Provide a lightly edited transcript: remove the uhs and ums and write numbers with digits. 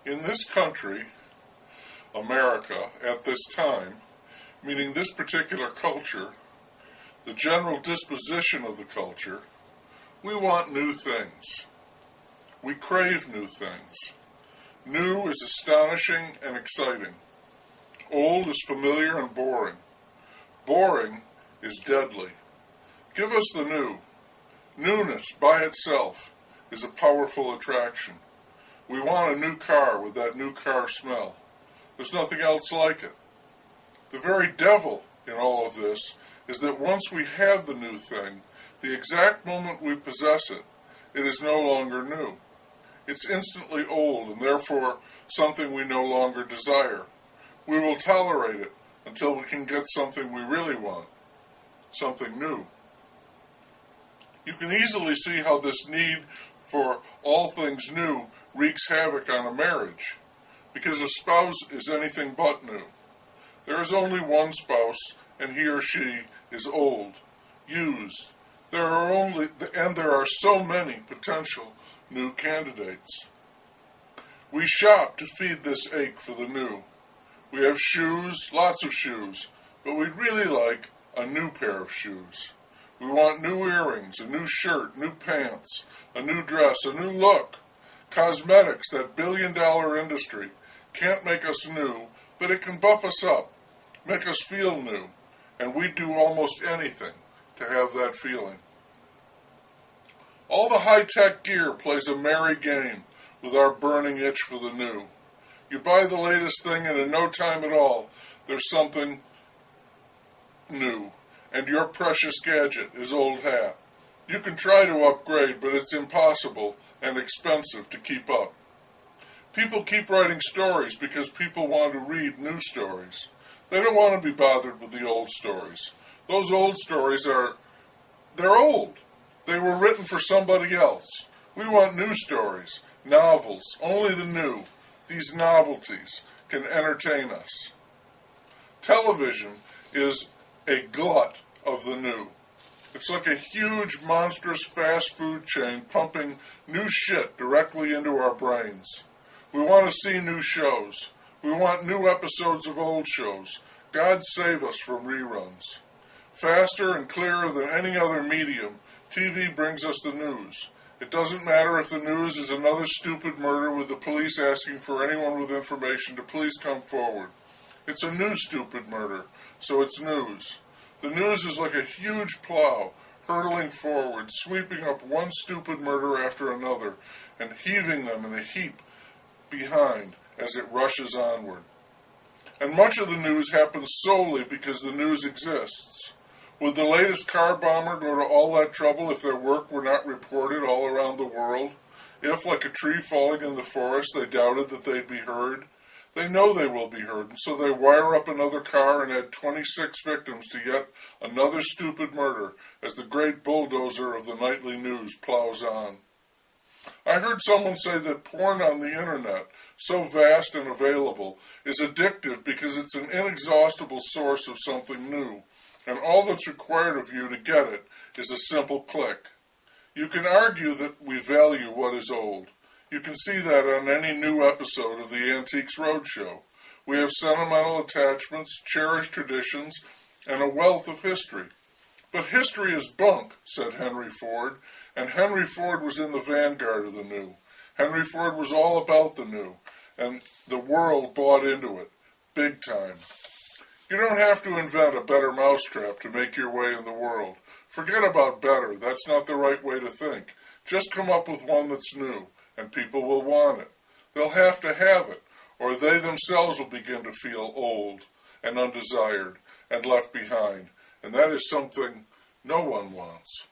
In this country, America, at this time, meaning this particular culture, the general disposition of the culture, we want new things. We crave new things. New is astonishing and exciting. Old is familiar and boring. Boring is deadly. Give us the new. Newness by itself is a powerful attraction. We want a new car with that new car smell. There's nothing else like it. The very devil in all of this is that once we have the new thing, the exact moment we possess it, it is no longer new. It's instantly old and therefore something we no longer desire. We will tolerate it until we can get something we really want, something new. You can easily see how this need for all things new wreaks havoc on a marriage, because a spouse is anything but new. There is only one spouse, and he or she is old, used. There are so many potential new candidates. We shop to feed this ache for the new. We have shoes, lots of shoes, but we'd really like a new pair of shoes. We want new earrings, a new shirt, new pants, a new dress, a new look. Cosmetics, that billion-dollar industry, can't make us new, but it can buff us up, make us feel new, and we'd do almost anything to have that feeling. All the high-tech gear plays a merry game with our burning itch for the new. You buy the latest thing, and in no time at all, there's something new, and your precious gadget is old hat. You can try to upgrade, but it's impossible and expensive to keep up. People keep writing stories because people want to read new stories. They don't want to be bothered with the old stories. Those old stories they're old. They were written for somebody else. We want new stories, novels, only the new. These novelties can entertain us. Television is a glut of the new. It's like a huge, monstrous fast food chain pumping new shit directly into our brains. We want to see new shows. We want new episodes of old shows. God save us from reruns. Faster and clearer than any other medium, TV brings us the news. It doesn't matter if the news is another stupid murder with the police asking for anyone with information to please come forward. It's a new stupid murder, so it's news. The news is like a huge plow, hurtling forward, sweeping up one stupid murder after another, and heaving them in a heap behind as it rushes onward. And much of the news happens solely because the news exists. Would the latest car bomber go to all that trouble if their work were not reported all around the world? If, like a tree falling in the forest, they doubted that they'd be heard? They know they will be heard, and so they wire up another car and add 26 victims to yet another stupid murder as the great bulldozer of the nightly news plows on. I heard someone say that porn on the internet, so vast and available, is addictive because it's an inexhaustible source of something new, and all that's required of you to get it is a simple click. You can argue that we value what is old. You can see that on any new episode of the Antiques Roadshow. We have sentimental attachments, cherished traditions, and a wealth of history. But history is bunk, said Henry Ford, and Henry Ford was in the vanguard of the new. Henry Ford was all about the new, and the world bought into it, big time. You don't have to invent a better mousetrap to make your way in the world. Forget about better, that's not the right way to think. Just come up with one that's new, and people will want it. They'll have to have it, or they themselves will begin to feel old and undesired and left behind, and that is something no one wants.